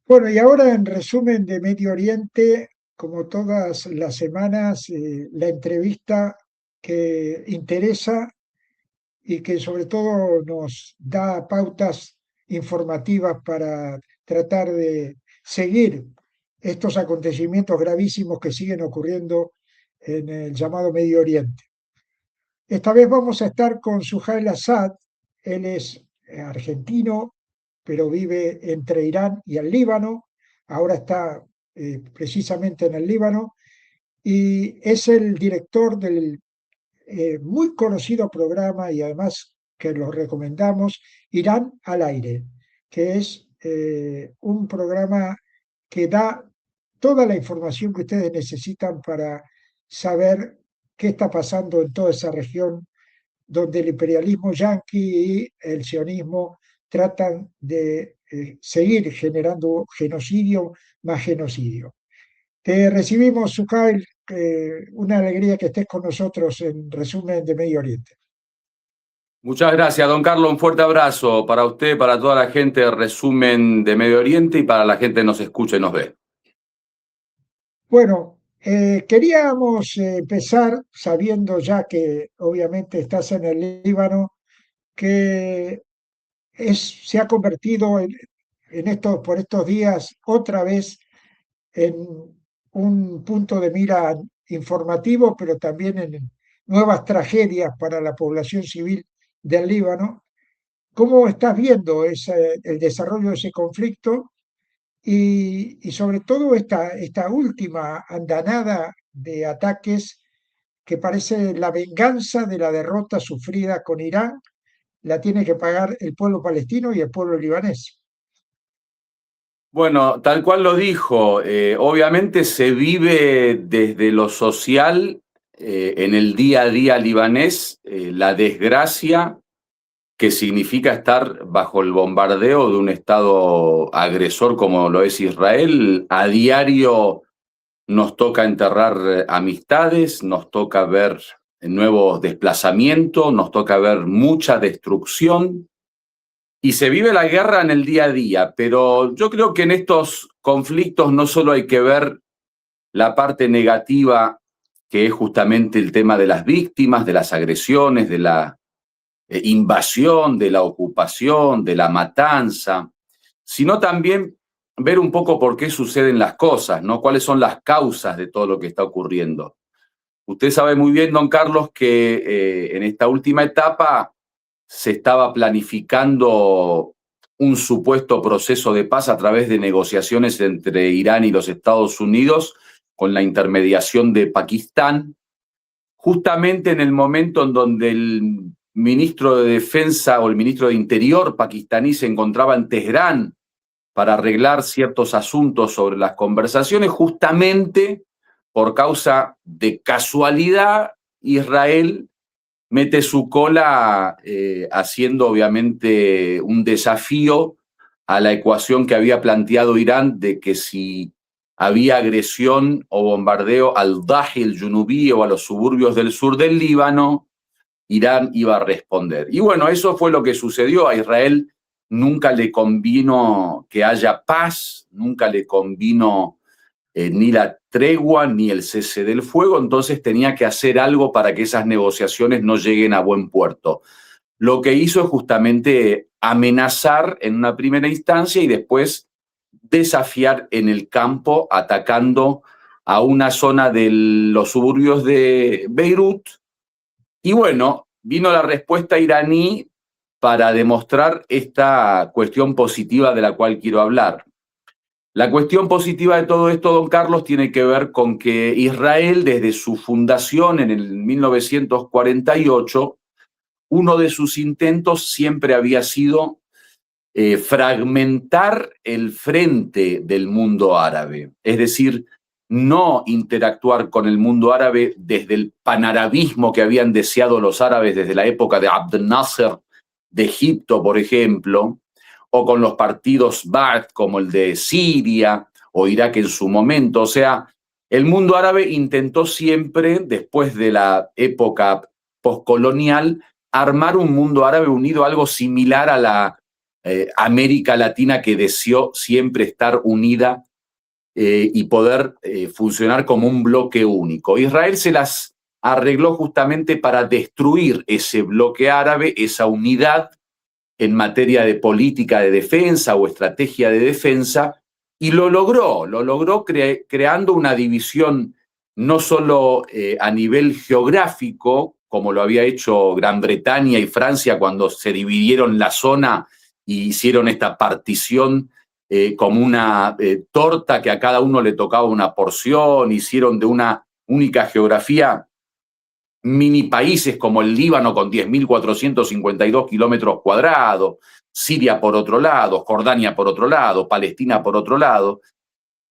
Bueno, y ahora en resumen de Medio Oriente, como todas las semanas, la entrevista que interesa y que sobre todo nos da pautas informativas para tratar de seguir estos acontecimientos gravísimos que siguen ocurriendo en el llamado Medio Oriente. Esta vez vamos a estar con Suhail Assad. Él es argentino, pero vive entre Irán y el Líbano. Ahora está precisamente en el Líbano y es el director del muy conocido programa y además que lo recomendamos, Irán al aire, que es un programa que da toda la información que ustedes necesitan para saber qué está pasando en toda esa región donde el imperialismo yanqui y el sionismo tratan de seguir generando genocidio más genocidio. Te recibimos, Suhail, una alegría que estés con nosotros en resumen de Medio Oriente. Muchas gracias, don Carlos. Un fuerte abrazo para usted, para toda la gente de Resumen de Medio Oriente y para la gente que nos escucha y nos ve. Bueno, queríamos empezar sabiendo ya que obviamente estás en el Líbano, que se ha convertido por estos días otra vez en un punto de mira informativo, pero también en nuevas tragedias para la población civil del Líbano. ¿Cómo estás viendo el desarrollo de ese conflicto y sobre todo esta última andanada de ataques que parece la venganza de la derrota sufrida con Irán, la tiene que pagar el pueblo palestino y el pueblo libanés? Bueno, tal cual lo dijo, obviamente se vive desde lo social, en el día a día libanés, la desgracia que significa estar bajo el bombardeo de un Estado agresor como lo es Israel. A diario nos toca enterrar amistades, nos toca ver nuevos desplazamientos, nos toca ver mucha destrucción y se vive la guerra en el día a día. Pero yo creo que en estos conflictos no solo hay que ver la parte negativa, que es justamente el tema de las víctimas, de las agresiones, de la invasión, de la ocupación, de la matanza, sino también ver un poco por qué suceden las cosas, ¿no? Cuáles son las causas de todo lo que está ocurriendo. Usted sabe muy bien, don Carlos, que en esta última etapa se estaba planificando un supuesto proceso de paz a través de negociaciones entre Irán y los Estados Unidos con la intermediación de Pakistán, justamente en el momento en donde el ministro de Defensa o el ministro de Interior pakistaní se encontraba en Teherán para arreglar ciertos asuntos sobre las conversaciones, justamente por causa de casualidad, Israel mete su cola haciendo obviamente un desafío a la ecuación que había planteado Irán de que si había agresión o bombardeo al Dahi, el Junubí o a los suburbios del sur del Líbano, Irán iba a responder. Y bueno, eso fue lo que sucedió. A Israel nunca le convino que haya paz, nunca le convino ni la tregua ni el cese del fuego, entonces tenía que hacer algo para que esas negociaciones no lleguen a buen puerto. Lo que hizo es justamente amenazar en una primera instancia y después desafiar en el campo, atacando a una zona de los suburbios de Beirut. Y bueno, vino la respuesta iraní para demostrar esta cuestión positiva de la cual quiero hablar. La cuestión positiva de todo esto, don Carlos, tiene que ver con que Israel, desde su fundación en el 1948, uno de sus intentos siempre había sido fragmentar el frente del mundo árabe, es decir, no interactuar con el mundo árabe desde el panarabismo que habían deseado los árabes desde la época de Abd Nasser de Egipto, por ejemplo, o con los partidos Ba'ath como el de Siria o Irak en su momento. O sea, el mundo árabe intentó siempre, después de la época postcolonial, armar un mundo árabe unido, algo similar a la América Latina que deseó siempre estar unida y poder funcionar como un bloque único. Israel se las arregló justamente para destruir ese bloque árabe, esa unidad en materia de política de defensa o estrategia de defensa, y lo logró creando una división no solo a nivel geográfico, como lo había hecho Gran Bretaña y Francia cuando se dividieron la zona y hicieron esta partición como una torta que a cada uno le tocaba una porción, hicieron de una única geografía mini países como el Líbano con 10.452 kilómetros cuadrados, Siria por otro lado, Jordania por otro lado, Palestina por otro lado.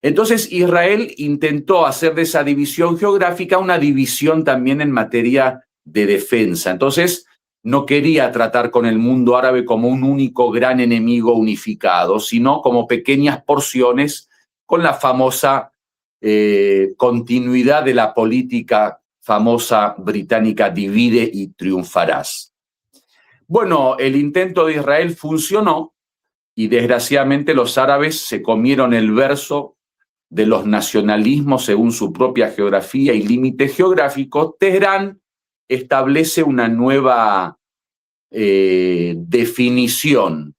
Entonces Israel intentó hacer de esa división geográfica una división también en materia de defensa. Entonces no quería tratar con el mundo árabe como un único gran enemigo unificado, sino como pequeñas porciones con la famosa continuidad de la política famosa británica divide y triunfarás. Bueno, el intento de Israel funcionó y desgraciadamente los árabes se comieron el verso de los nacionalismos según su propia geografía y límites geográficos. Teherán establece una nueva definición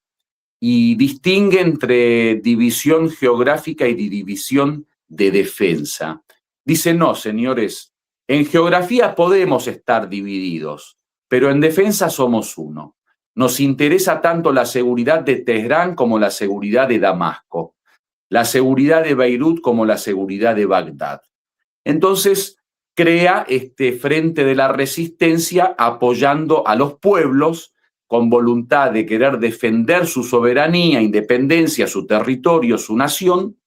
y distingue entre división geográfica y división de defensa. Dice, no, señores, en geografía podemos estar divididos, pero en defensa somos uno. Nos interesa tanto la seguridad de Teherán como la seguridad de Damasco, la seguridad de Beirut como la seguridad de Bagdad. Entonces, crea este frente de la resistencia apoyando a los pueblos con voluntad de querer defender su soberanía, independencia, su territorio, su nación,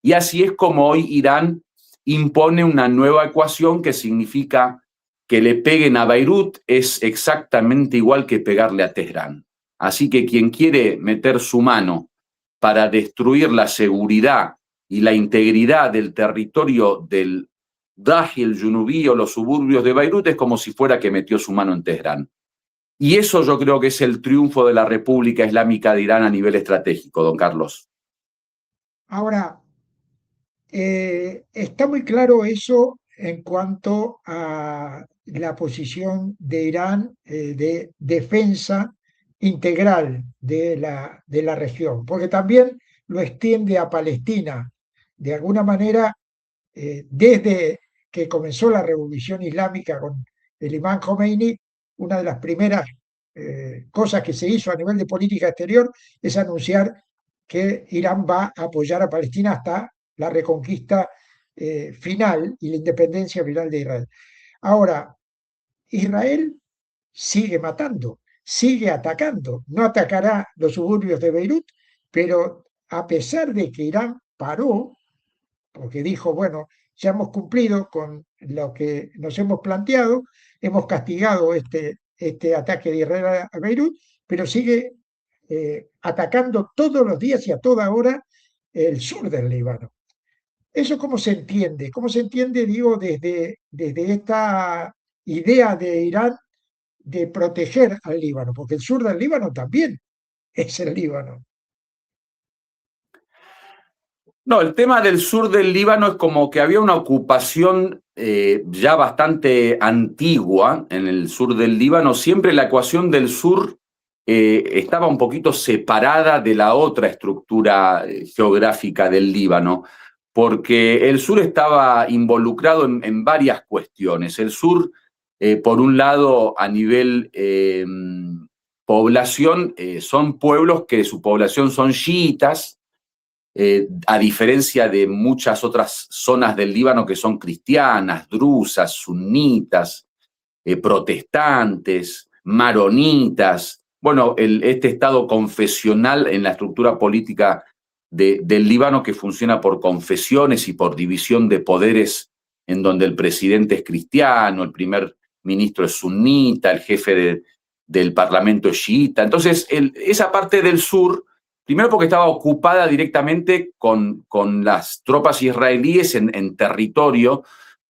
y así es como hoy Irán impone una nueva ecuación que significa que le peguen a Beirut es exactamente igual que pegarle a Teherán. Así que quien quiere meter su mano para destruir la seguridad y la integridad del territorio del Dahi, el Junubí o los suburbios de Beirut es como si fuera que metió su mano en Teherán. Y eso yo creo que es el triunfo de la República Islámica de Irán a nivel estratégico, don Carlos. Ahora, está muy claro eso en cuanto a la posición de Irán de defensa integral de la región, porque también lo extiende a Palestina. De alguna manera, desde que comenzó la revolución islámica con el imán Khomeini, una de las primeras cosas que se hizo a nivel de política exterior es anunciar que Irán va a apoyar a Palestina hasta la reconquista final y la independencia final de Israel. Ahora, Israel sigue matando, sigue atacando, no atacará los suburbios de Beirut, pero a pesar de que Irán paró, porque dijo, bueno, ya hemos cumplido con lo que nos hemos planteado, hemos castigado este ataque de Israel a Beirut, pero sigue atacando todos los días y a toda hora el sur del Líbano. ¿Eso cómo se entiende? ¿Cómo se entiende, digo, desde esta idea de Irán de proteger al Líbano? Porque el sur del Líbano también es el Líbano. No, el tema del sur del Líbano es como que había una ocupación ya bastante antigua en el sur del Líbano. Siempre la ecuación del sur estaba un poquito separada de la otra estructura geográfica del Líbano, porque el sur estaba involucrado en varias cuestiones. El sur, por un lado, a nivel población, son pueblos que su población son chiitas, a diferencia de muchas otras zonas del Líbano que son cristianas, drusas, sunitas, protestantes, maronitas. Bueno, este estado confesional en la estructura política del Líbano que funciona por confesiones y por división de poderes en donde el presidente es cristiano, el primer ministro es sunita, el jefe del parlamento es chiita. Entonces, esa parte del sur, primero porque estaba ocupada directamente con las tropas israelíes en territorio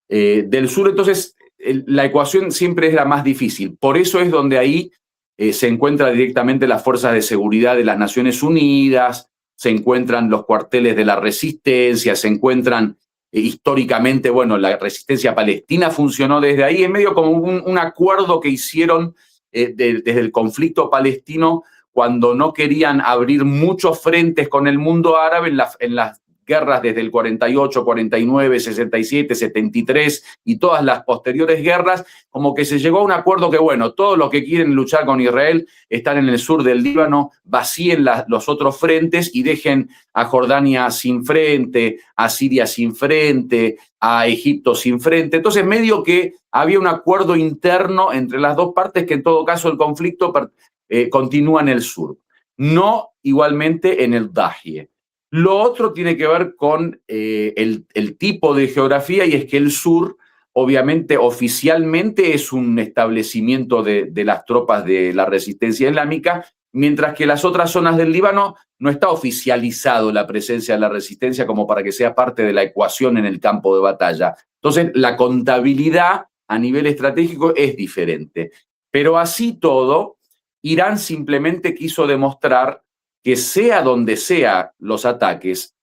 del sur, entonces la ecuación siempre era más difícil. Por eso es donde ahí se encuentran directamente las fuerzas de seguridad de las Naciones Unidas, se encuentran los cuarteles de la resistencia, se encuentran históricamente, bueno, la resistencia palestina funcionó desde ahí, en medio como un acuerdo que hicieron desde el conflicto palestino cuando no querían abrir muchos frentes con el mundo árabe en las guerras desde el 48, 49, 67, 73 y todas las posteriores guerras, como que se llegó a un acuerdo que, bueno, todos los que quieren luchar con Israel están en el sur del Líbano, vacíen los otros frentes y dejen a Jordania sin frente, a Siria sin frente, a Egipto sin frente. Entonces, medio que había un acuerdo interno entre las dos partes que en todo caso el conflicto continúa en el sur, no igualmente en el Dahie. Lo otro tiene que ver con el tipo de geografía, y es que el sur, obviamente, oficialmente es un establecimiento de las tropas de la resistencia islámica, mientras que las otras zonas del Líbano no está oficializado la presencia de la resistencia como para que sea parte de la ecuación en el campo de batalla. Entonces, la contabilidad a nivel estratégico es diferente. Pero así todo, Irán simplemente quiso demostrar que sea donde sea los ataques,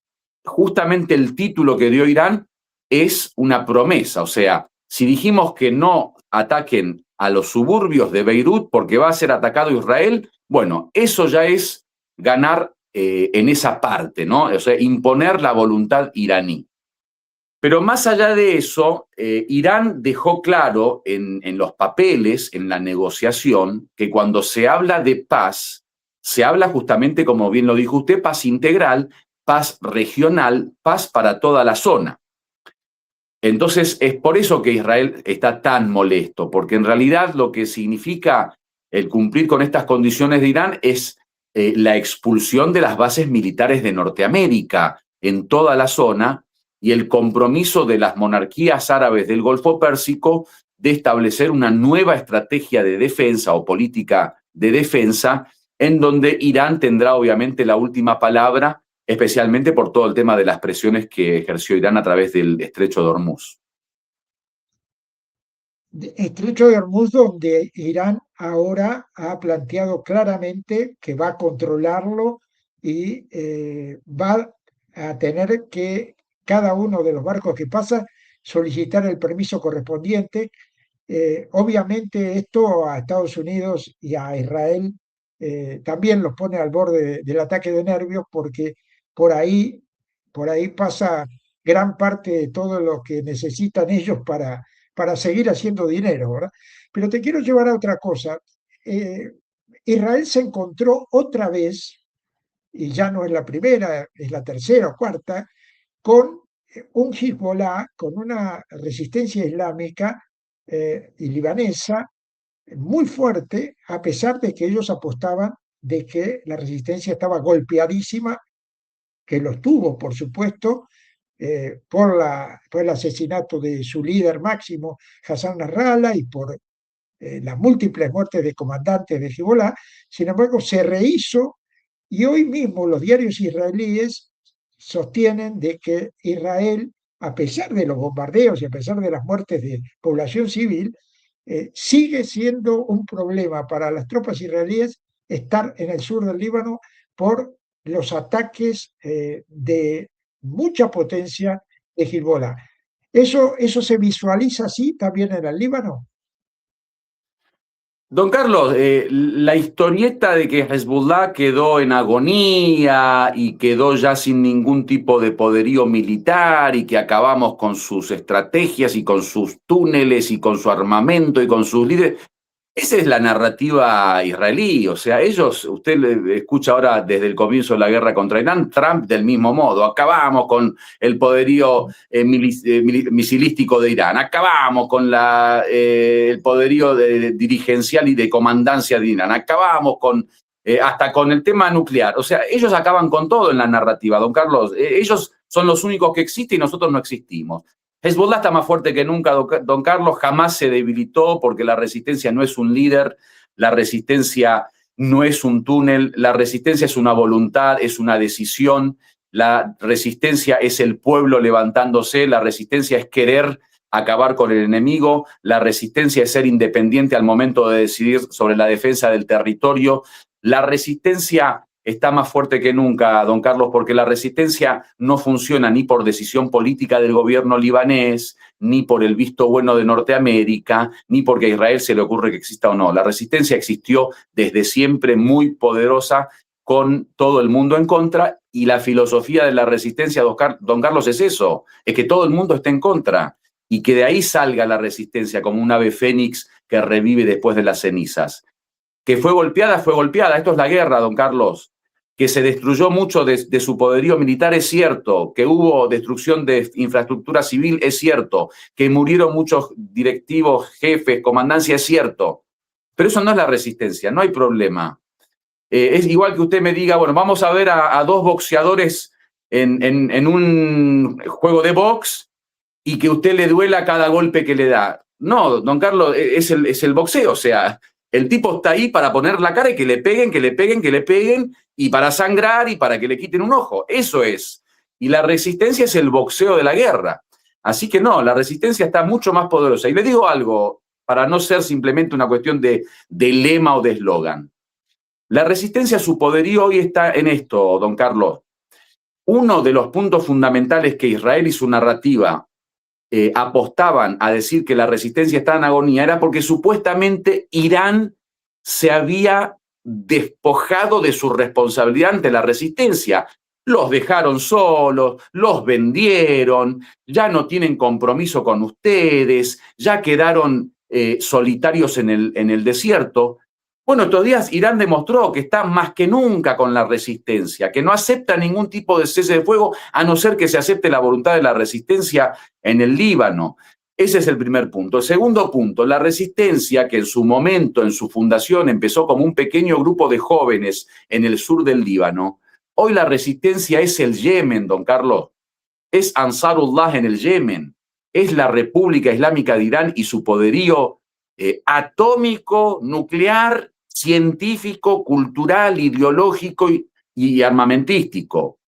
justamente el título que dio Irán es una promesa. O sea, si dijimos que no ataquen a los suburbios de Beirut porque va a ser atacado Israel, bueno, eso ya es ganar en esa parte, ¿no? O sea, imponer la voluntad iraní. Pero más allá de eso, Irán dejó claro en los papeles, en la negociación, que cuando se habla de paz, se habla justamente, como bien lo dijo usted, paz integral, paz regional, paz para toda la zona. Entonces, es por eso que Israel está tan molesto, porque en realidad lo que significa el cumplir con estas condiciones de Irán es la expulsión de las bases militares de Norteamérica en toda la zona y el compromiso de las monarquías árabes del Golfo Pérsico de establecer una nueva estrategia de defensa o política de defensa, en donde Irán tendrá obviamente la última palabra, especialmente por todo el tema de las presiones que ejerció Irán a través del Estrecho de Hormuz. Estrecho de Hormuz, donde Irán ahora ha planteado claramente que va a controlarlo y va a tener que cada uno de los barcos que pasa solicitar el permiso correspondiente. Obviamente esto a Estados Unidos y a Israel también los pone al borde del ataque de nervios, porque por ahí, por ahí pasa gran parte de todo lo que necesitan ellos para seguir haciendo dinero, ¿verdad? Pero te quiero llevar a otra cosa. Eh, Israel se encontró otra vez, y ya no es la primera, es la tercera o cuarta, con un Hezbollah, con una resistencia islámica y libanesa muy fuerte, a pesar de que ellos apostaban de que la resistencia estaba golpeadísima, que lo estuvo, por supuesto, por el asesinato de su líder máximo, Hassan Nasrallah, y por las múltiples muertes de comandantes de Hezbollah. Sin embargo, se rehizo, y hoy mismo los diarios israelíes sostienen de que Israel, a pesar de los bombardeos y a pesar de las muertes de población civil, sigue siendo un problema para las tropas israelíes estar en el sur del Líbano por los ataques de mucha potencia de Hezbollah. ¿Eso se visualiza así también en el Líbano? Don Carlos, la historieta de que Hezbollah quedó en agonía y quedó ya sin ningún tipo de poderío militar y que acabamos con sus estrategias y con sus túneles y con su armamento y con sus líderes, esa es la narrativa israelí. O sea, ellos, usted le escucha ahora desde el comienzo de la guerra contra Irán, Trump del mismo modo, acabamos con el poderío misilístico de Irán, acabamos con el poderío dirigencial y de comandancia de Irán, acabamos con hasta con el tema nuclear. O sea, ellos acaban con todo en la narrativa, don Carlos. Ellos son los únicos que existen y nosotros no existimos. Hezbollah está más fuerte que nunca, don Carlos, jamás se debilitó porque la resistencia no es un líder, la resistencia no es un túnel, la resistencia es una voluntad, es una decisión, la resistencia es el pueblo levantándose, la resistencia es querer acabar con el enemigo, la resistencia es ser independiente al momento de decidir sobre la defensa del territorio. La resistencia está más fuerte que nunca, don Carlos, porque la resistencia no funciona ni por decisión política del gobierno libanés, ni por el visto bueno de Norteamérica, ni porque a Israel se le ocurre que exista o no. La resistencia existió desde siempre, muy poderosa, con todo el mundo en contra, y la filosofía de la resistencia, don Carlos, es eso, es que todo el mundo esté en contra, y que de ahí salga la resistencia como un ave fénix que revive después de las cenizas. Que fue golpeada, esto es la guerra, don Carlos. Que se destruyó mucho de su poderío militar, es cierto. Que hubo destrucción de infraestructura civil, es cierto. Que murieron muchos directivos, jefes, comandancia, es cierto. Pero eso no es la resistencia, no hay problema. Es igual que usted me diga, bueno, vamos a ver a dos boxeadores en un juego de box y que usted le duela cada golpe que le da. No, don Carlos, es el boxeo, o sea, el tipo está ahí para poner la cara y que le peguen, que le peguen, que le peguen, y para sangrar y para que le quiten un ojo. Eso es. Y la resistencia es el boxeo de la guerra. Así que no, la resistencia está mucho más poderosa. Y le digo algo, para no ser simplemente una cuestión de lema o de eslogan. La resistencia, su poderío hoy está en esto, don Carlos. Uno de los puntos fundamentales que Israel y su narrativa apostaban a decir que la resistencia está en agonía era porque supuestamente Irán se había despojado de su responsabilidad ante la resistencia. Los dejaron solos, los vendieron, ya no tienen compromiso con ustedes, ya quedaron solitarios en el desierto. Bueno, estos días Irán demostró que está más que nunca con la resistencia, que no acepta ningún tipo de cese de fuego, a no ser que se acepte la voluntad de la resistencia en el Líbano. Ese es el primer punto. El segundo punto, la resistencia, que en su momento, en su fundación, empezó como un pequeño grupo de jóvenes en el sur del Líbano. Hoy la resistencia es el Yemen, don Carlos. Es Ansarullah en el Yemen. Es la República Islámica de Irán y su poderío atómico, nuclear, científico, cultural, ideológico y armamentístico.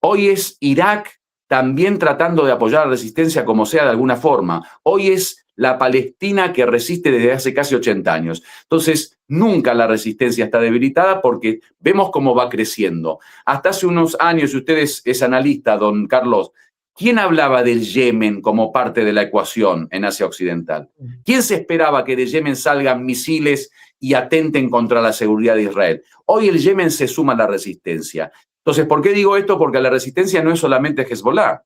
Hoy es Irak también tratando de apoyar la resistencia como sea de alguna forma. Hoy es la Palestina que resiste desde hace casi 80 años. Entonces, nunca la resistencia está debilitada porque vemos cómo va creciendo. Hasta hace unos años, y usted es analista, don Carlos, ¿quién hablaba del Yemen como parte de la ecuación en Asia Occidental? ¿Quién se esperaba que de Yemen salgan misiles y atenten contra la seguridad de Israel? Hoy el Yemen se suma a la resistencia. Entonces, ¿por qué digo esto? Porque la resistencia no es solamente Hezbollah.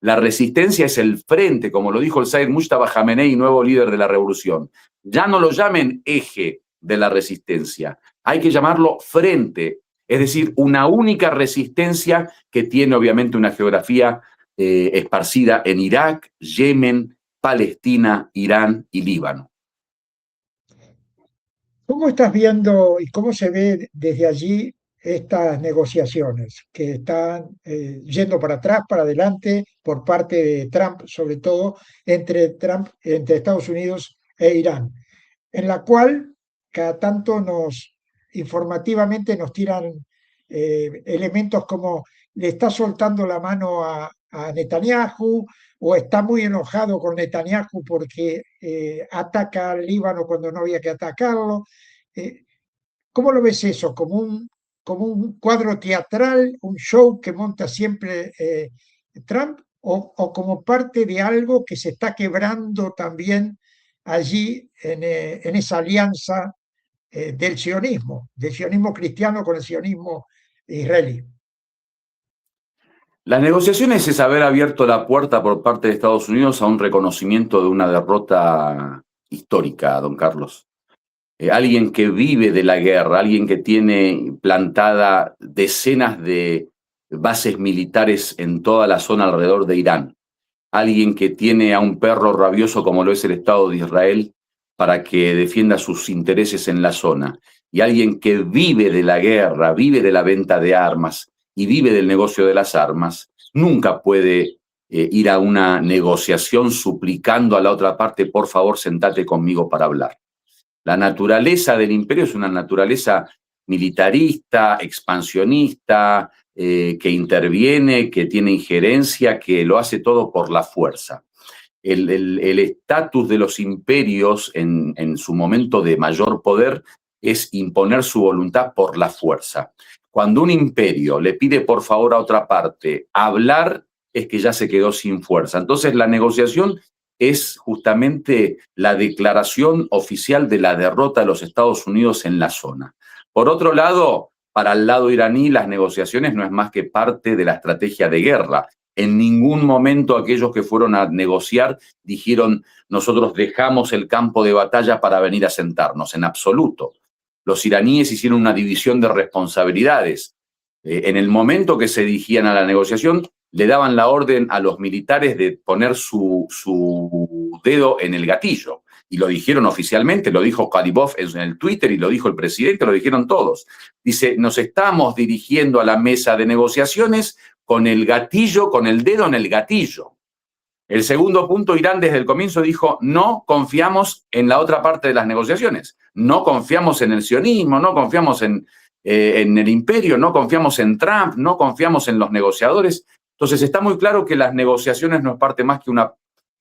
La resistencia es el frente, como lo dijo el Said Mustafa Jamenei, nuevo líder de la revolución. Ya no lo llamen eje de la resistencia, hay que llamarlo frente, es decir, una única resistencia que tiene obviamente una geografía esparcida en Irak, Yemen, Palestina, Irán y Líbano. ¿Cómo estás viendo y cómo se ve desde allí estas negociaciones que están yendo para atrás, para adelante, por parte de Trump, sobre todo entre Estados Unidos e Irán, en la cual cada tanto informativamente nos tiran elementos como le está soltando la mano a Netanyahu o está muy enojado con Netanyahu porque ataca al Líbano cuando no había que atacarlo. Eh, ¿Cómo lo ves eso? Como un cuadro teatral, un show que monta siempre Trump o como parte de algo que se está quebrando también allí en esa alianza del sionismo cristiano con el sionismo israelí? Las negociaciones es haber abierto la puerta por parte de Estados Unidos a un reconocimiento de una derrota histórica, don Carlos. Alguien que vive de la guerra, alguien que tiene plantada decenas de bases militares en toda la zona alrededor de Irán, alguien que tiene a un perro rabioso como lo es el Estado de Israel para que defienda sus intereses en la zona, y alguien que vive de la guerra, vive de la venta de armas y vive del negocio de las armas, nunca puede ir a una negociación suplicando a la otra parte, por favor, sentate conmigo para hablar. La naturaleza del imperio es una naturaleza militarista, expansionista, que interviene, que tiene injerencia, que lo hace todo por la fuerza. el estatus de los imperios en su momento de mayor poder es imponer su voluntad por la fuerza. Cuando un imperio le pide por favor a otra parte hablar, es que ya se quedó sin fuerza. Entonces la negociación es justamente la declaración oficial de la derrota de los Estados Unidos en la zona. Por otro lado, para el lado iraní, las negociaciones no es más que parte de la estrategia de guerra. En ningún momento aquellos que fueron a negociar dijeron nosotros dejamos el campo de batalla para venir a sentarnos, en absoluto. Los iraníes hicieron una división de responsabilidades. En el momento que se dirigían a la negociación, le daban la orden a los militares de poner su dedo en el gatillo. Y lo dijeron oficialmente, lo dijo Karibov en el Twitter y lo dijo el presidente, lo dijeron todos. Dice, nos estamos dirigiendo a la mesa de negociaciones con el gatillo, con el dedo en el gatillo. El segundo punto, Irán desde el comienzo dijo, no confiamos en la otra parte de las negociaciones, no confiamos en el sionismo, no confiamos en el imperio, no confiamos en Trump, no confiamos en los negociadores. Entonces está muy claro que las negociaciones no es parte más que una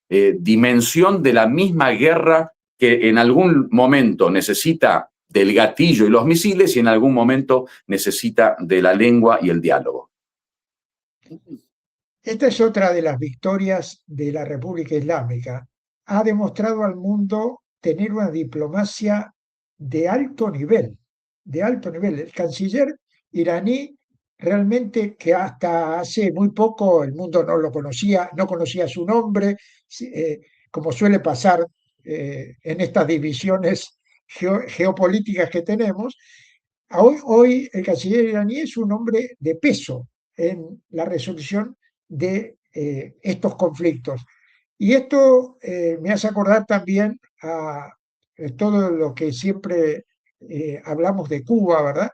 dimensión de la misma guerra que en algún momento necesita del gatillo y los misiles y en algún momento necesita de la lengua y el diálogo. Esta es otra de las victorias de la República Islámica. Ha demostrado al mundo tener una diplomacia de alto nivel, de alto nivel. El canciller iraní realmente que hasta hace muy poco el mundo no lo conocía, no conocía su nombre, como suele pasar en estas divisiones geopolíticas que tenemos. Hoy el canciller iraní es un hombre de peso en la resolución de estos conflictos. Y esto me hace acordar también a todo lo que siempre hablamos de Cuba, ¿verdad?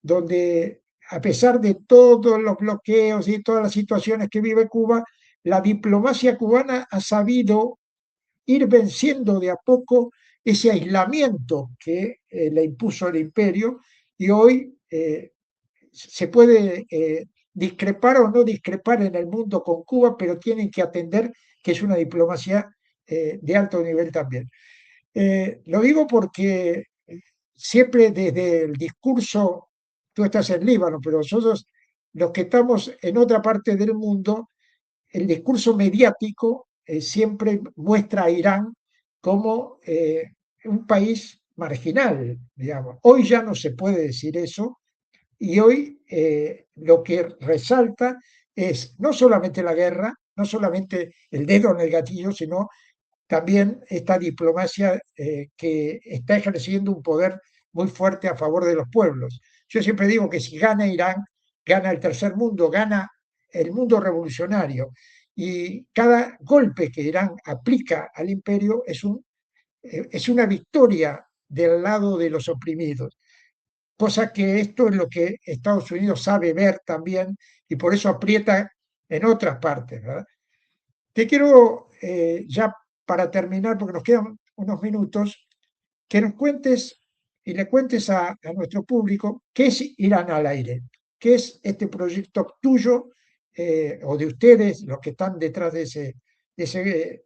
Donde a pesar de todos los bloqueos y todas las situaciones que vive Cuba, la diplomacia cubana ha sabido ir venciendo de a poco ese aislamiento que le impuso el imperio y hoy se puede discrepar o no discrepar en el mundo con Cuba, pero tienen que atender que es una diplomacia de alto nivel también. Lo digo porque siempre desde el discurso, tú estás en Líbano, pero nosotros los que estamos en otra parte del mundo, el discurso mediático siempre muestra a Irán como un país marginal, digamos. Hoy ya no se puede decir eso y hoy lo que resalta es no solamente la guerra, no solamente el dedo en el gatillo, sino también esta diplomacia que está ejerciendo un poder muy fuerte a favor de los pueblos. Yo siempre digo que si gana Irán, gana el tercer mundo, gana el mundo revolucionario. Y cada golpe que Irán aplica al imperio es una victoria del lado de los oprimidos. Cosa que esto es lo que Estados Unidos sabe ver también y por eso aprieta en otras partes, ¿verdad? Te quiero, ya para terminar, porque nos quedan unos minutos, que nos cuentes y le cuentes a nuestro público qué es Irán al aire, qué es este proyecto tuyo o de ustedes, los que están detrás de ese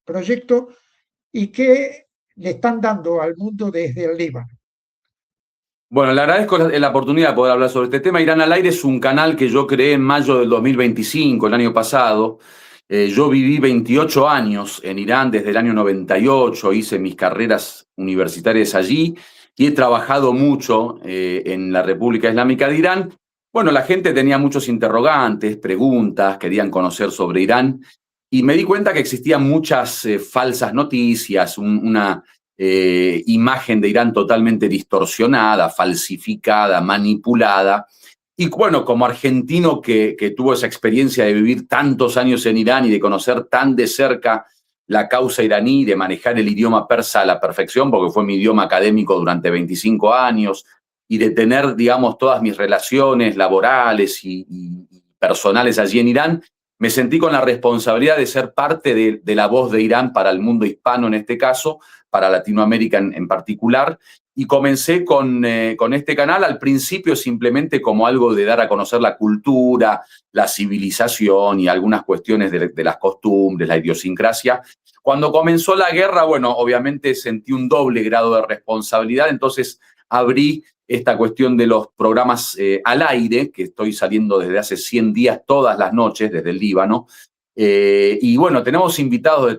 proyecto, y qué le están dando al mundo desde el Líbano. Bueno, le agradezco la oportunidad de poder hablar sobre este tema. Irán al aire es un canal que yo creé en mayo del 2025, el año pasado. Yo viví 28 años en Irán desde el año 98, hice mis carreras universitarias allí y he trabajado mucho en la República Islámica de Irán. Bueno, la gente tenía muchos interrogantes, preguntas, querían conocer sobre Irán y me di cuenta que existían muchas falsas noticias, una imagen de Irán totalmente distorsionada, falsificada, manipulada. Y bueno, como argentino que tuvo esa experiencia de vivir tantos años en Irán y de conocer tan de cerca la causa iraní, de manejar el idioma persa a la perfección, porque fue mi idioma académico durante 25 años, y de tener, digamos, todas mis relaciones laborales y personales allí en Irán, me sentí con la responsabilidad de ser parte de la voz de Irán para el mundo hispano en este caso, para Latinoamérica en particular, y comencé con este canal al principio simplemente como algo de dar a conocer la cultura, la civilización y algunas cuestiones de las costumbres, la idiosincrasia. Cuando comenzó la guerra, bueno, obviamente sentí un doble grado de responsabilidad, entonces abrí esta cuestión de los programas al aire, que estoy saliendo desde hace 100 días todas las noches desde el Líbano. Y bueno, tenemos invitados de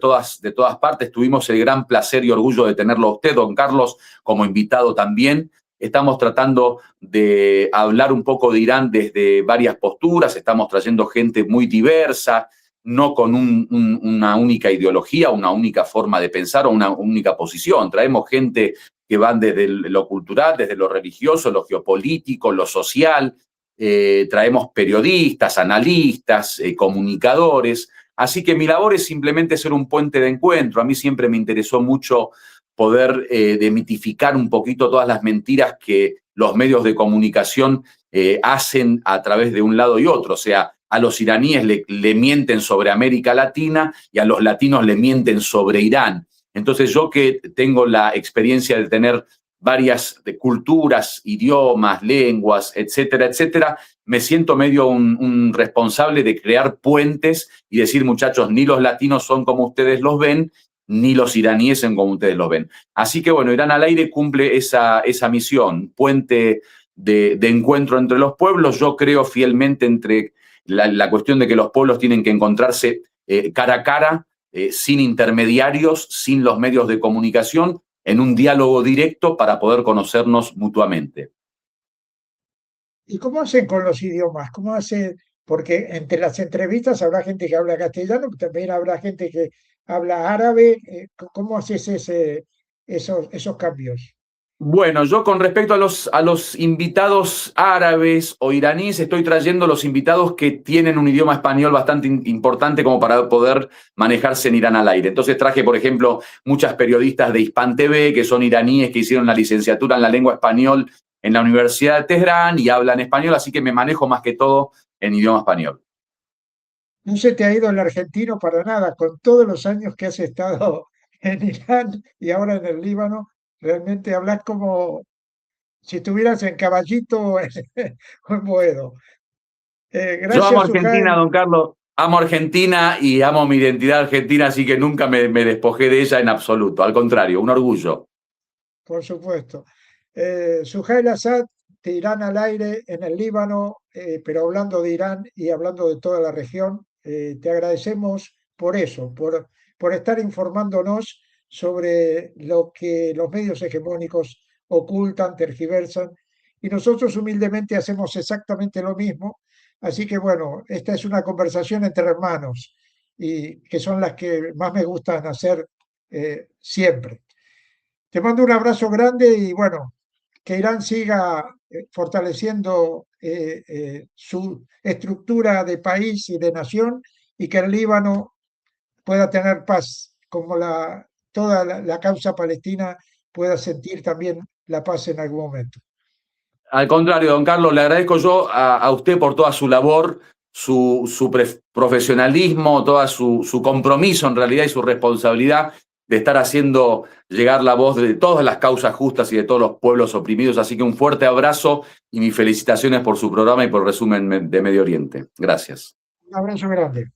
todas partes. Tuvimos el gran placer y orgullo de tenerlo a usted, don Carlos, como invitado también. Estamos tratando de hablar un poco de Irán desde varias posturas. Estamos trayendo gente muy diversa, no con una única ideología, una única forma de pensar o una única posición. Traemos gente que van desde lo cultural, desde lo religioso, lo geopolítico, lo social. Traemos periodistas, analistas, comunicadores. Así que mi labor es simplemente ser un puente de encuentro. A mí siempre me interesó mucho poder demitificar un poquito todas las mentiras que los medios de comunicación hacen a través de un lado y otro. O sea, a los iraníes le mienten sobre América Latina y a los latinos le mienten sobre Irán. Entonces yo que tengo la experiencia de tener varias culturas, idiomas, lenguas, etcétera, etcétera, me siento medio un responsable de crear puentes y decir, muchachos, ni los latinos son como ustedes los ven, ni los iraníes son como ustedes los ven. Así que bueno, Irán al Aire cumple esa misión, puente de encuentro entre los pueblos. Yo creo fielmente entre la cuestión de que los pueblos tienen que encontrarse cara a cara, sin intermediarios, sin los medios de comunicación, en un diálogo directo para poder conocernos mutuamente. ¿Y cómo hacen con los idiomas? ¿Cómo hacen? Porque entre las entrevistas habrá gente que habla castellano, pero también habrá gente que habla árabe. ¿Cómo haces esos cambios? Bueno, yo con respecto a los invitados árabes o iraníes, estoy trayendo los invitados que tienen un idioma español bastante importante como para poder manejarse en Irán al aire. Entonces traje, por ejemplo, muchas periodistas de Hispan TV, que son iraníes, que hicieron la licenciatura en la lengua español en la Universidad de Teherán y hablan español, así que me manejo más que todo en idioma español. No se te ha ido el argentino para nada, con todos los años que has estado en Irán y ahora en el Líbano, realmente hablas como si estuvieras en Caballito o en Boedo. Yo amo Gracias, Argentina, Sujail, don Carlos. Amo Argentina y amo mi identidad argentina, así que nunca me despojé de ella en absoluto. Al contrario, un orgullo. por supuesto. Sujail Assad, de Irán al aire en el Líbano, pero hablando de Irán y hablando de toda la región, te agradecemos por eso, por estar informándonos sobre lo que los medios hegemónicos ocultan, tergiversan, y nosotros humildemente hacemos exactamente lo mismo. Así que bueno, esta es una conversación entre hermanos y que son las que más me gustan hacer siempre. Te mando un abrazo grande y bueno, que Irán siga fortaleciendo su estructura de país y de nación y que el Líbano pueda tener paz, como toda la causa palestina pueda sentir también la paz en algún momento. Al contrario, don Carlos, le agradezco yo a usted por toda su labor, su profesionalismo, todo su compromiso en realidad y su responsabilidad de estar haciendo llegar la voz de todas las causas justas y de todos los pueblos oprimidos. Así que un fuerte abrazo y mis felicitaciones por su programa y por el resumen de Medio Oriente. Gracias. Un abrazo grande.